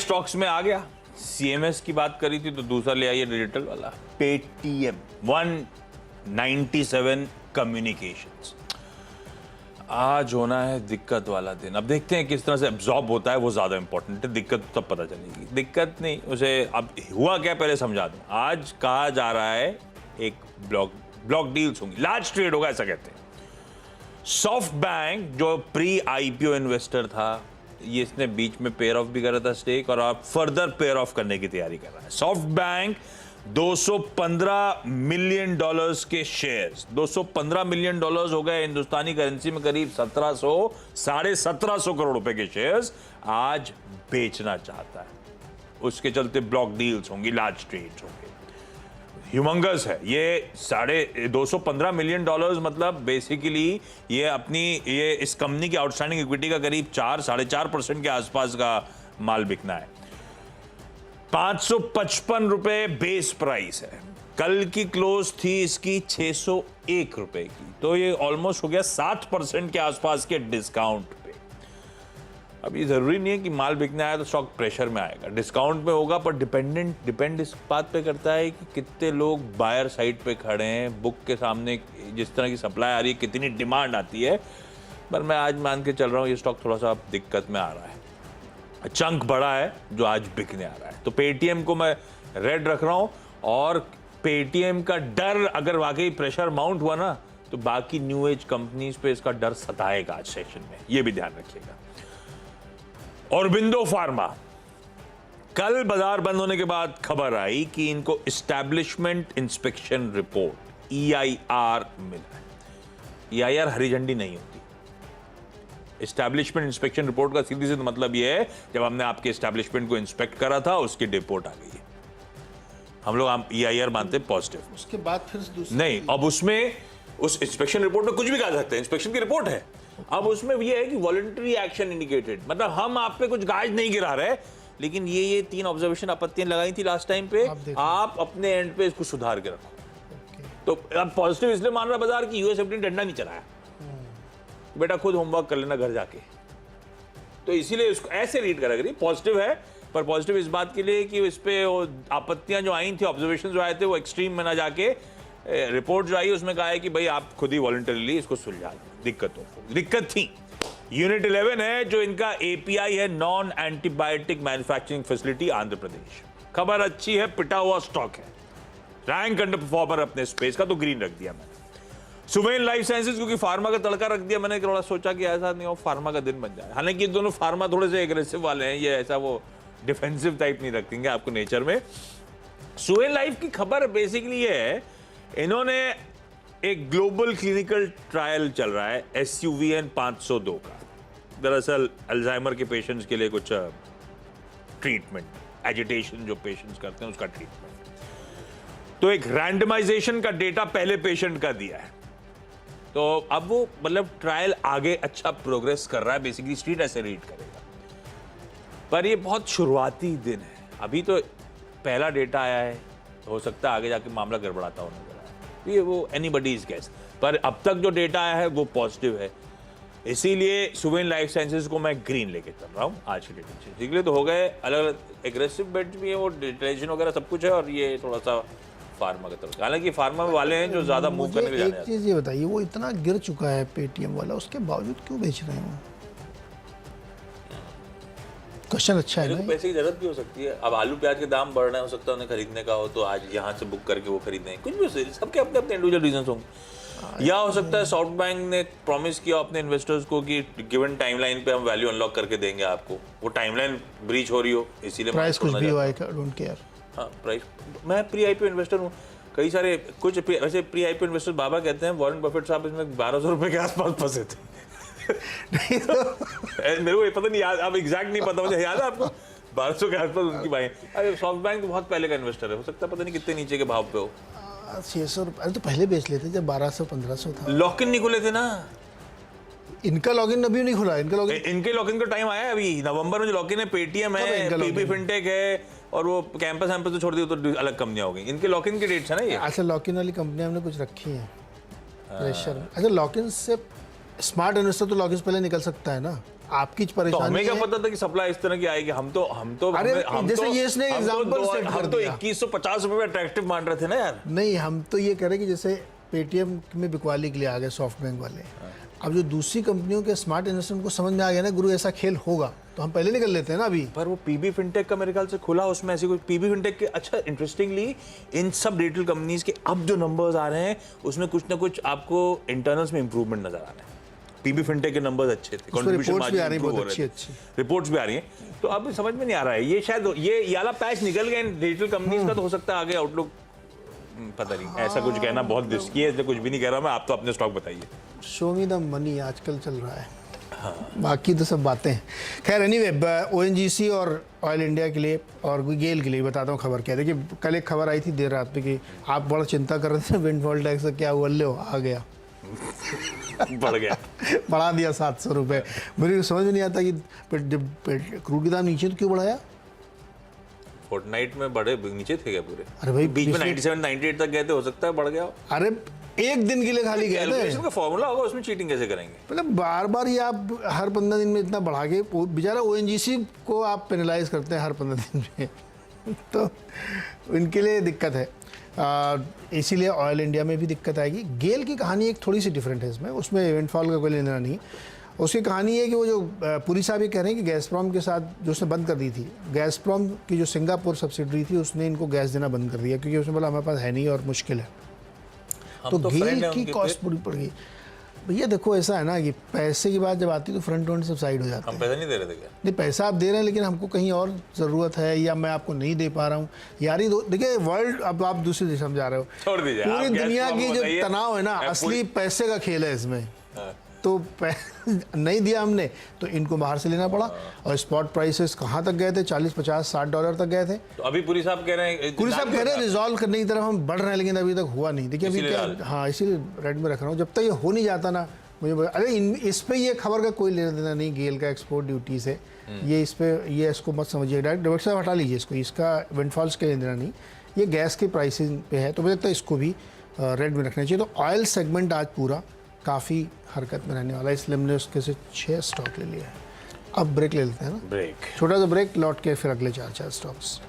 Stocks में आ गया। CMS की बात करी थी तो दूसरा ले आइए डिजिटल वाला, पेटीएम 197 कम्युनिकेशंस। आज होना है दिक्कत वाला दिन। अब देखते हैं किस तरह से एब्जॉर्ब होता है, वो ज्यादा इंपॉर्टेंट है। दिक्कत तब पता चलेगी। दिक्कत नहीं, उसे अब हुआ क्या पहले समझा दूं। आज कहा जा रहा है एक ब्लॉक डील्स होंगी, लार्ज ट्रेड होगा ऐसा कहते हैं। सॉफ्ट बैंक जो प्री आईपीओ इन्वेस्टर था, ये इसने बीच में पेयर ऑफ भी करा था स्टेक, और अब फर्दर पेयर ऑफ करने की तैयारी कर रहा है। सॉफ्ट बैंक 215 मिलियन डॉलर्स के शेयर्स, 215 मिलियन डॉलर्स हो गए हिंदुस्तानी करेंसी में करीब 1700 करोड़ रुपए के शेयर्स आज बेचना चाहता है। उसके चलते ब्लॉक डील्स होंगी, लार्ज ट्रेड्स होंगे। ह्यूमंगस है ये। 215 मिलियन डॉलर्स मतलब बेसिकली ये इस कंपनी की आउटस्टैंडिंग इक्विटी का करीब 4-4.5% के आसपास का माल बिकना है। 555 रुपए बेस प्राइस है। कल की क्लोज थी इसकी 601 रुपए की, तो ये ऑलमोस्ट हो गया 7% के आसपास के डिस्काउंट पे। अब ये जरूरी नहीं है कि माल बिकने आया तो स्टॉक प्रेशर में आएगा, डिस्काउंट में होगा, पर डिपेंड इस बात पे करता है कि कितने लोग बायर साइड पे खड़े हैं, बुक के सामने जिस तरह की सप्लाई आ रही है, कितनी डिमांड आती है। पर मैं आज मान के चल रहा हूँ ये स्टॉक थोड़ा सा दिक्कत में आ रहा है। चंक बड़ा है जो आज बिकने आ रहा है। तो पेटीएम को मैं रेड रख रहा हूं, और पेटीएम का डर अगर वाकई प्रेशर माउंट हुआ ना तो बाकी न्यू एज कंपनीज पे इसका डर सताएगा आज सेशन में, ये भी ध्यान रखिएगा। ऑरबिंदो फार्मा, कल बाजार बंद होने के बाद खबर आई कि इनको एस्टैब्लिशमेंट इंस्पेक्शन रिपोर्ट EIR मिला है। EIR हरी झंडी नहीं होती। एस्टैब्लिशमेंट इंस्पेक्शन रिपोर्ट का सीधी सीधा मतलब यह है जब हमने आपके एस्टैब्लिशमेंट को इंस्पेक्ट करा था उसकी रिपोर्ट आ गई है। हम लोग EIR मानते हैं पॉजिटिव। उसके बाद फिर नहीं, अब उसमें उस इंस्पेक्शन रिपोर्ट में कुछ भी कह सकते हैं, इंस्पेक्शन की रिपोर्ट है। अब उसमें यह है कि वॉलंटरी एक्शन इंडिकेटेड, मतलब हम आप पे कुछ गाज नहीं गिरा रहे, लेकिन ये 3 ऑब्जर्वेशन आपत्तियां लगाई थी लास्ट टाइम पे, आप अपने एंड पे इसको सुधार के रखो। तो अब पॉजिटिव इसलिए मान रहा बाजार की यूएसएफडी ने डंडा नहीं चलाया, बेटा खुद होमवर्क कर लेना घर जाके। तो इसीलिए उसको ऐसे रीड करा करिए, पॉजिटिव है, पर पॉजिटिव इस बात के लिए कि इस पे आपत्तियां जो आई थी, ऑब्जर्वेशन जो आए थे, वो एक्सट्रीम में ना जाके रिपोर्ट जो आई उसमें कहा है कि भाई आप खुद ही वॉलंटरीली इसको सुलझा लें दिक्कतों को। दिक्कत थी यूनिट 11 है जो इनका API है, non antibiotic manufacturing facility, Andhra Pradesh. खबर अच्छी है, पिटा हुआ स्टॉक है, रैंक अंडर परफॉर्मर अपने स्पेस का, तो ग्रीन रख दिया मैंने। सुवेन लाइफ साइंसेज, क्योंकि फार्मा का तड़का रख दिया मैंने, थोड़ा सोचा कि ऐसा नहीं हो फार्मा का दिन बन जाए। हालांकि ये दोनों फार्मा थोड़े से एग्रेसिव वाले हैं, ये ऐसा वो डिफेंसिव टाइप नहीं रखेंगे आपको नेचर में। सुवेन लाइफ की खबर बेसिकली ये है, इन्होंने एक ग्लोबल क्लिनिकल ट्रायल चल रहा है SUVN 502 का। दरअसल अल्जाइमर के पेशेंट्स के लिए कुछ ट्रीटमेंट, एजिटेशन जो पेशेंट्स करते हैं उसका ट्रीटमेंट। तो एक रैंडमाइजेशन का डेटा पहले पेशेंट का दिया है, तो अब वो मतलब ट्रायल आगे अच्छा प्रोग्रेस कर रहा है, बेसिकली स्ट्रीट ऐसे रीड करेगा। पर ये बहुत शुरुआती दिन है, अभी तो पहला डेटा आया है, हो सकता है आगे जाके मामला गड़बड़ाता हो नजर आए, ये वो एनीबडीज गेस। पर अब तक जो डेटा आया है वो पॉजिटिव है, इसीलिए सुवेन लाइफ साइंसेज को मैं ग्रीन लेके चल रहा हूँ आज के डेट में। इसलिए तो हो गए अलग अलग एग्रेसिव बेट्स भी है, वो डिटेशन वगैरह सब कुछ है, और ये थोड़ा सा फार्मा की तरफ। हालांकि फार्मा वाले हैं जो ज्यादा मूव करने के जाने। एक चीज ये बताइए, वो इतना गिर चुका है पेटीएम वाला, उसके बावजूद क्यों बेच रहे हैं? क्वेश्चन अच्छा है ना। पैसे की जरूरत भी हो सकती है, अब आलू प्याज के दाम बढ़ रहे हैं, हो सकता है उन्हें खरीदने का हो तो आज यहाँ से बुक करके वो खरीदें, कुछ भी हो सकता है, सबके अपने अपने इंडिविजुअल रीजंस होंगे। या हो सकता है सॉफ्ट बैंक ने प्रॉमिस किया अपने इन्वेस्टर्स को कि गिवन टाइमलाइन पे हम वैल्यू अनलॉक करके देंगे आपको, वो टाइमलाइन ब्रीच हो रही हो, इसीलिए प्राइस कुछ भी हो, आई डोंट केयर। हाँ प्राइस, मैं प्री आईपीओ इन्वेस्टर हूँ, कई सारे कुछ वैसे प्री आईपीओ इन्वेस्टर बाबा कहते हैं वॉरेन बफेट साहब इसमें 1200 रुपए के आसपास फंसे थे। नहीं तो मेरे को ये पता नहीं याद, अब एग्जैक्ट नहीं पता, मुझे याद है आपको 1200 के आसपास उनकी बाई। अरे सॉफ्ट बैंक तो बहुत पहले का इन्वेस्टर है, हो सकता है पता नहीं कितने नीचे के भाव पे हो। 600 रुपये, अरे तो पहले बेच लेते जब 1200-1500 था। लॉक इन नहीं खुले थे ना, इनका लॉगिन अभी नहीं खुला, इनके लॉगिन का टाइम आया है अभी नवंबर में। जो लॉगिन है पेटीएम है, पीबी फिनटेक है, और वो कैंपस तो छोड़ दिया तो अलग कंपनियां हो गई। इनके लॉकिन के डेट्स है ना ये। अच्छा, लॉकिन वाली कंपनियां हमने कुछ रखी हैं प्रेशर। अच्छा, लॉकिन से स्मार्ट इन्वेस्टर तो लॉकिन से पहले निकल सकता है ना। आपकी तो परेशानी हमें क्या है। पता था कि सप्लाई इस तरह की आएगी? हम तो अरे, जैसे ये इसने example set कर हम तो दिया। 2150 रुपए में अट्रैक्टिव मान रहे थे ना यार। नहीं, हम तो ये कह रहे हैं कि जैसे पेटीएम में बिकवाली के लिए आ गए सॉफ्ट बैंक वाले, अब जो दूसरी कंपनियों के स्मार्ट इन्वेस्टमेंट को समझ में आ गया ना, गुरु ऐसा खेल होगा तो हम पहले निकल लेते हैं ना अभी। पर वो पीबी फिनटेक का मेरे ख्याल से खुला, उसमें ऐसी कोई पीबी फिनटेक के, अच्छा इंटरेस्टिंगली इन सब डिजिटल कंपनीज के अब जो नंबर्स आ रहे हैं उसमें कुछ ना कुछ आपको इंटरनल्स में इंप्रूवमेंट नजर आ रहे हैं। पीबी फिनटेक के नंबर्स अच्छे थे, रिपोर्ट्स भी आ रही हैं बहुत अच्छी अच्छी। रिपोर्ट्स भी आ रही हैं, तो अब समझ में नहीं आ रहा है ये, शायद ये वाला पैच निकल गया इन डिजिटल कंपनीज का, तो हो सकता है आगे आउटलुक पता नहीं। ऐसा कुछ कहना बहुत रिस्की है, इसलिए कुछ भी नहीं कह रहा मैं। आप तो अपने स्टॉक बताइए। शो मी द मनी आजकल चल रहा है। बाकी तो सब बातें हैं। खैर एनीवे, ओएनजीसी और ऑयल इंडिया के लिए और गेल के लिए बताता हूँ खबर क्या है। देखिए कल एक खबर आई थी देर रात में कि आप बड़ा चिंता कर रहे थे विंडफॉल टैक्स का, क्या हुआ? ले आ गया बढ़ गया बढ़ा दिया 700 रुपये। मुझे समझ में नहीं आता कि जब क्रूड के दाम नीचे तो क्यों बढ़ाया? फोर्टनाइट में बढ़े, नीचे थे क्या पूरे? अरे भाई बीच में 97 98 तक गए थे, हो सकता है बढ़ गया हो। अरे एक दिन के लिए खाली गए थे। कैलकुलेशन का फॉर्मूला होगा, उसमें चीटिंग कैसे करेंगे? मतलब बार बार ये आप हर 15 दिन में इतना बढ़ा के बेचारा ओएनजीसी को आप पेनलाइज करते हैं हर 15 दिन में तो इनके लिए दिक्कत है। इसीलिए ऑयल इंडिया में भी दिक्कत आएगी। गेल की कहानी एक थोड़ी सी डिफरेंट है इसमें, उसमें विंडफॉल का कोई लेना नहीं। उसकी कहानी है कि वो जो पुरी साहब ये कह रहे हैं कि गैसप्रॉम के साथ जो उसने बंद कर दी थी, गैसप्रॉम की जो सिंगापुर सब्सिडरी थी उसने इनको गैस देना बंद कर दिया, क्योंकि उसने बोला हमारे पास है नहीं और मुश्किल है। तो गेल की कॉस्ट पूरी पड़ गई। भैया देखो ऐसा है ना कि पैसे की बात जब आती है तो फ्रंट एंड सब साइड हो जाता है। हम पैसा नहीं दे रहे थे क्या? नहीं, पैसा आप दे रहे हैं लेकिन हमको कहीं और ज़रूरत है, या मैं आपको नहीं दे पा रहा हूँ यार। ये देखिए वर्ल्ड, अब आप दूसरी दिशा में जा रहे हो, छोड़ दीजिए। पूरी आप दुनिया गैस की जो बताइए। तनाव है ना, असली पैसे का खेल है इसमें। तो नहीं दिया हमने तो इनको बाहर से लेना पड़ा। और स्पॉट प्राइसेस कहाँ तक गए थे? 40 50 60 डॉलर तक गए थे। तो अभी पुरी साहब कह रहे हैं, पुरी साहब कह रहे हैं रिजॉल्व करने की तरफ हम बढ़ रहे हैं, लेकिन अभी तक हुआ नहीं। देखिए अभी क्या, हाँ इसीलिए रेड में रख रहा हूँ। जब तक ये हो नहीं जाता ना, मुझे अरे इस पे ये खबर का कोई लेना देना नहीं गेल का एक्सपोर्ट ड्यूटी से। ये इस पे ये इसको मत समझिए, डायरेक्ट से हटा लीजिए इसको, इसका विंडफॉल्स का लेना नहीं। ये गैस के प्राइसिंग पे है, तो मुझे लगता है इसको भी रेड में रखना चाहिए। तो ऑयल सेगमेंट आज पूरा काफ़ी हरकत में रहने वाला है, इसलिए हमने उसके से 6 स्टॉक ले लिया है। अब ब्रेक ले लेते हैं ना, ब्रेक, छोटा सा ब्रेक, लौट के फिर अगले 4 स्टॉक्स।